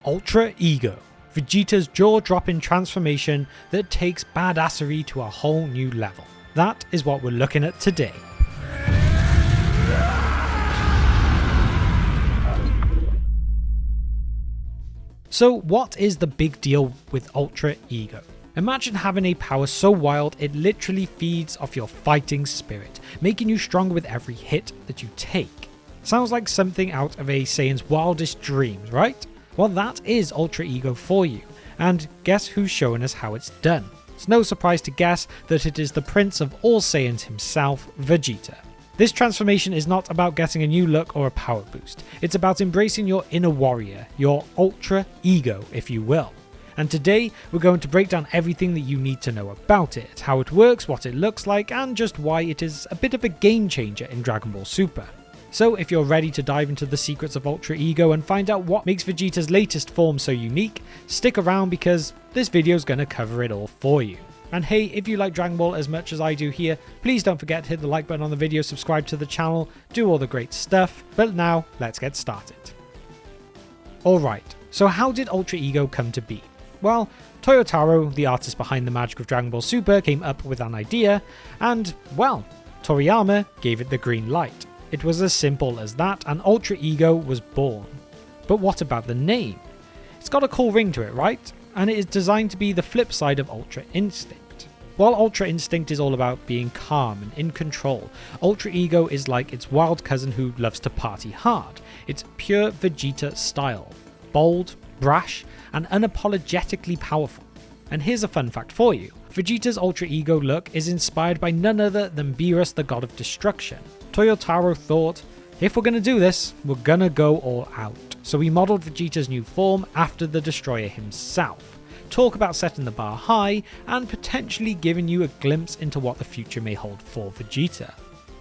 Ultra Ego, Vegeta's jaw-dropping transformation that takes badassery to a whole new level. That is what we're looking at today. So what is the big deal with Ultra Ego? Imagine having a power so wild it literally feeds off your fighting spirit, making you stronger with every hit that you take. Sounds like something out of a Saiyan's wildest dreams, right? Well, that is Ultra Ego for you, and guess who's showing us how it's done? It's no surprise to guess that it is the prince of all Saiyans himself, Vegeta. This transformation is not about getting a new look or a power boost, it's about embracing your inner warrior, your Ultra Ego if you will. And today we're going to break down everything that you need to know about it, how it works, what it looks like, and just why it is a bit of a game changer in Dragon Ball Super. So if you're ready to dive into the secrets of Ultra Ego and find out what makes Vegeta's latest form so unique, stick around because this video is going to cover it all for you. And hey, if you like Dragon Ball as much as I do here, please don't forget to hit the like button on the video, subscribe to the channel, do all the great stuff. But now, let's get started. Alright, so how did Ultra Ego come to be? Well, Toyotaro, the artist behind the magic of Dragon Ball Super, came up with an idea, and, well, Toriyama gave it the green light. It was as simple as that, and Ultra Ego was born. But what about the name? It's got a cool ring to it, right? And it is designed to be the flip side of Ultra Instinct. While Ultra Instinct is all about being calm and in control, Ultra Ego is like its wild cousin who loves to party hard. It's pure Vegeta style. Bold, brash, and unapologetically powerful. And here's a fun fact for you. Vegeta's Ultra Ego look is inspired by none other than Beerus, the god of destruction. Toyotaro thought, if we're gonna do this, we're gonna go all out. So he modelled Vegeta's new form after the Destroyer himself. Talk about setting the bar high and potentially giving you a glimpse into what the future may hold for Vegeta.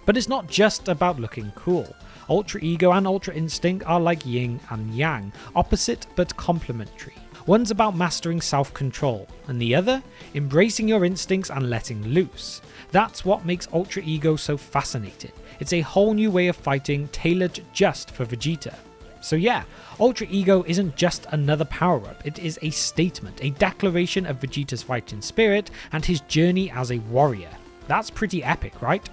But it's not just about looking cool. Ultra Ego and Ultra Instinct are like yin and yang, opposite but complementary. One's about mastering self-control, and the other, embracing your instincts and letting loose. That's what makes Ultra Ego so fascinating. It's a whole new way of fighting tailored just for Vegeta. So yeah, Ultra Ego isn't just another power-up, it is a statement, a declaration of Vegeta's fighting spirit and his journey as a warrior. That's pretty epic, right?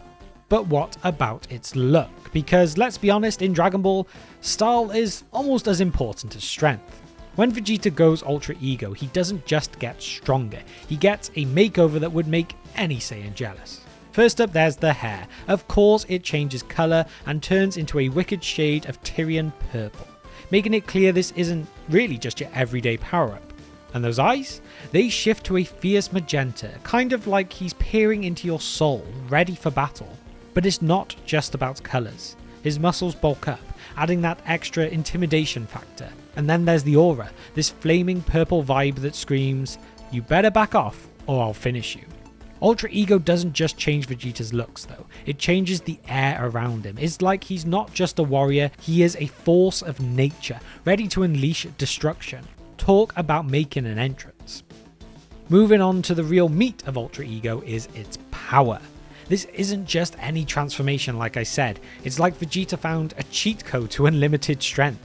But what about its look? Because let's be honest, in Dragon Ball, style is almost as important as strength. When Vegeta goes Ultra Ego, he doesn't just get stronger, he gets a makeover that would make any Saiyan jealous. First up, there's the hair. Of course, it changes colour and turns into a wicked shade of Tyrian purple, making it clear this isn't really just your everyday power-up. And those eyes? They shift to a fierce magenta, kind of like he's peering into your soul, ready for battle. But it's not just about colours. His muscles bulk up, adding that extra intimidation factor. And then there's the aura, this flaming purple vibe that screams, you better back off or I'll finish you. Ultra Ego doesn't just change Vegeta's looks though, it changes the air around him. It's like he's not just a warrior, he is a force of nature, ready to unleash destruction. Talk about making an entrance. Moving on to the real meat of Ultra Ego is its power. This isn't just any transformation like I said, it's like Vegeta found a cheat code to unlimited strength.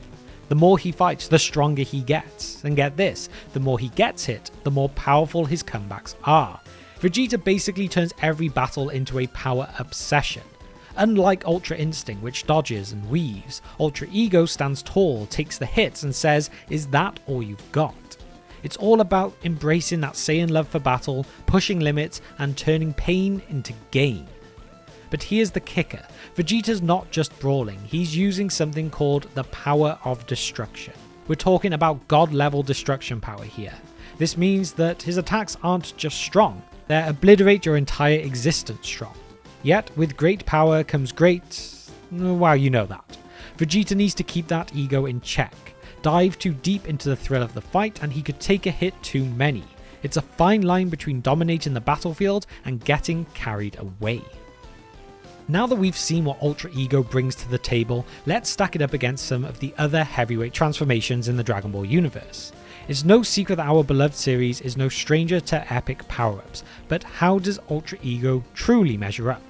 The more he fights, the stronger he gets. And get this, the more he gets hit, the more powerful his comebacks are. Vegeta basically turns every battle into a power obsession. Unlike Ultra Instinct, which dodges and weaves, Ultra Ego stands tall, takes the hits and says, is that all you've got? It's all about embracing that Saiyan love for battle, pushing limits, and turning pain into gain. But here's the kicker, Vegeta's not just brawling, he's using something called the power of destruction. We're talking about god-level destruction power here. This means that his attacks aren't just strong, they obliterate your entire existence strong. Yet, with great power comes great... well, you know that. Vegeta needs to keep that ego in check. Dive too deep into the thrill of the fight and he could take a hit too many. It's a fine line between dominating the battlefield and getting carried away. Now that we've seen what Ultra Ego brings to the table, let's stack it up against some of the other heavyweight transformations in the Dragon Ball universe. It's no secret that our beloved series is no stranger to epic power-ups, but how does Ultra Ego truly measure up?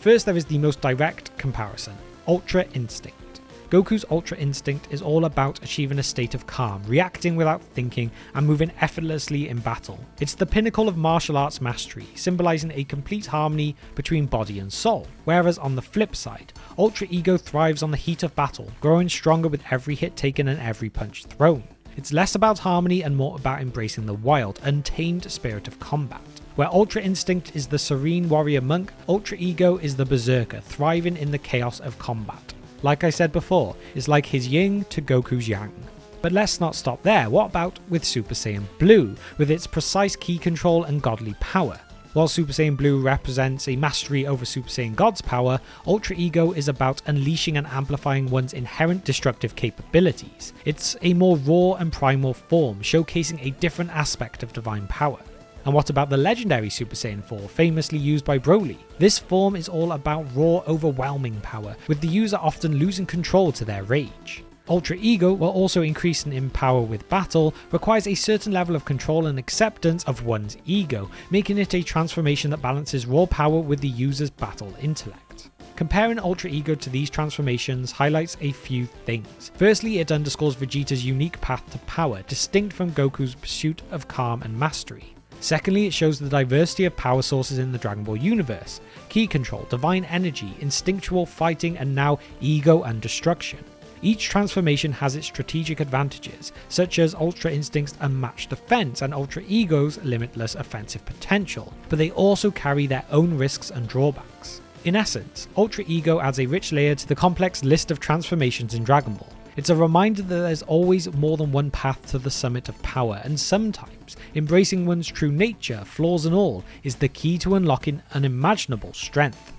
First, there is the most direct comparison, Ultra Instinct. Goku's Ultra Instinct is all about achieving a state of calm, reacting without thinking, and moving effortlessly in battle. It's the pinnacle of martial arts mastery, symbolizing a complete harmony between body and soul. Whereas on the flip side, Ultra Ego thrives on the heat of battle, growing stronger with every hit taken and every punch thrown. It's less about harmony and more about embracing the wild, untamed spirit of combat. Where Ultra Instinct is the serene warrior monk, Ultra Ego is the berserker, thriving in the chaos of combat. Like I said before, it's like his yin to Goku's yang. But let's not stop there. What about with Super Saiyan Blue, with its precise ki control and godly power? While Super Saiyan Blue represents a mastery over Super Saiyan God's power, Ultra Ego is about unleashing and amplifying one's inherent destructive capabilities. It's a more raw and primal form, showcasing a different aspect of divine power. And what about the legendary Super Saiyan 4, famously used by Broly? This form is all about raw, overwhelming power, with the user often losing control to their rage. Ultra Ego, while also increasing in power with battle, requires a certain level of control and acceptance of one's ego, making it a transformation that balances raw power with the user's battle intellect. Comparing Ultra Ego to these transformations highlights a few things. Firstly, it underscores Vegeta's unique path to power, distinct from Goku's pursuit of calm and mastery. Secondly, it shows the diversity of power sources in the Dragon Ball universe: ki control, divine energy, instinctual fighting, and now ego and destruction. Each transformation has its strategic advantages, such as Ultra Instinct's unmatched defense and Ultra Ego's limitless offensive potential, but they also carry their own risks and drawbacks. In essence, Ultra Ego adds a rich layer to the complex list of transformations in Dragon Ball. It's a reminder that there's always more than one path to the summit of power, and sometimes embracing one's true nature, flaws and all, is the key to unlocking unimaginable strength.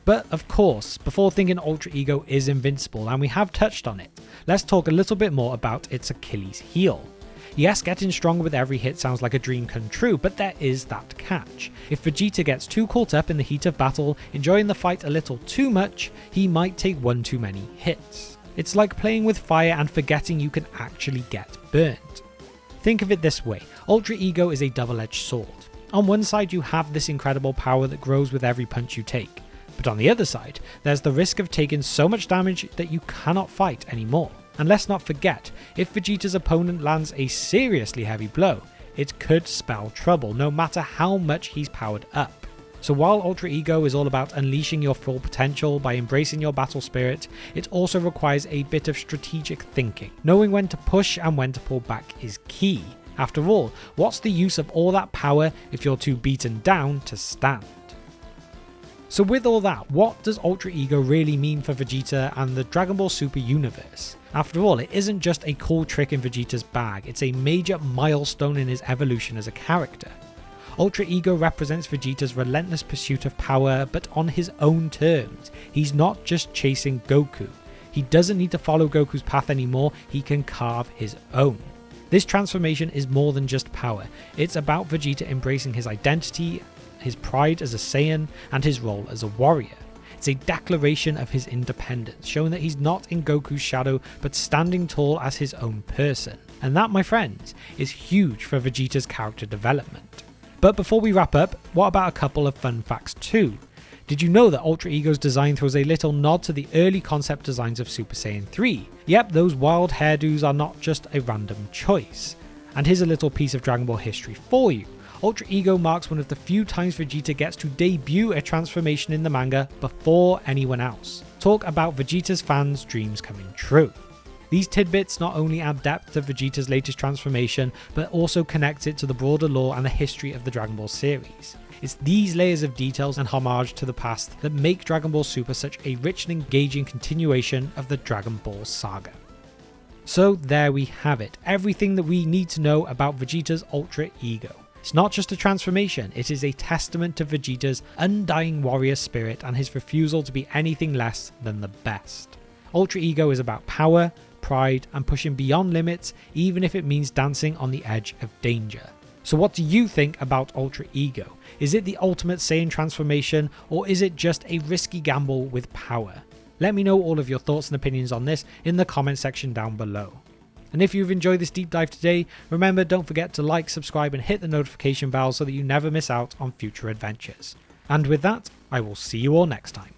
But of course, before thinking Ultra Ego is invincible, and we have touched on it, let's talk a little bit more about its Achilles heel. Yes, getting stronger with every hit sounds like a dream come true, but there is that catch. If Vegeta gets too caught up in the heat of battle, enjoying the fight a little too much, he might take one too many hits. It's like playing with fire and forgetting you can actually get burnt. Think of it this way, Ultra Ego is a double-edged sword. On one side you have this incredible power that grows with every punch you take, but on the other side, there's the risk of taking so much damage that you cannot fight anymore. And let's not forget, if Vegeta's opponent lands a seriously heavy blow, it could spell trouble no matter how much he's powered up. So while Ultra Ego is all about unleashing your full potential by embracing your battle spirit, it also requires a bit of strategic thinking. Knowing when to push and when to pull back is key. After all, what's the use of all that power if you're too beaten down to stand? So with all that, what does Ultra Ego really mean for Vegeta and the Dragon Ball Super universe? After all, it isn't just a cool trick in Vegeta's bag, it's a major milestone in his evolution as a character. Ultra Ego represents Vegeta's relentless pursuit of power, but on his own terms. He's not just chasing Goku. He doesn't need to follow Goku's path anymore, he can carve his own. This transformation is more than just power. It's about Vegeta embracing his identity, his pride as a Saiyan, and his role as a warrior. It's a declaration of his independence, showing that he's not in Goku's shadow, but standing tall as his own person. And that, my friends, is huge for Vegeta's character development. But before we wrap up, what about a couple of fun facts too? Did you know that Ultra Ego's design throws a little nod to the early concept designs of Super Saiyan 3? Yep, those wild hairdos are not just a random choice. And here's a little piece of Dragon Ball history for you. Ultra Ego marks one of the few times Vegeta gets to debut a transformation in the manga before anyone else. Talk about Vegeta's fans' dreams coming true. These tidbits not only add depth to Vegeta's latest transformation, but also connect it to the broader lore and the history of the Dragon Ball series. It's these layers of details and homage to the past that make Dragon Ball Super such a rich and engaging continuation of the Dragon Ball saga. So there we have it, everything that we need to know about Vegeta's Ultra Ego. It's not just a transformation, it is a testament to Vegeta's undying warrior spirit and his refusal to be anything less than the best. Ultra Ego is about power, pride, and pushing beyond limits, even if it means dancing on the edge of danger. So what do you think about Ultra Ego? Is it the ultimate Saiyan transformation, or is it just a risky gamble with power? Let me know all of your thoughts and opinions on this in the comment section down below. And if you've enjoyed this deep dive today, remember, don't forget to like, subscribe, and hit the notification bell so that you never miss out on future adventures. And with that, I will see you all next time.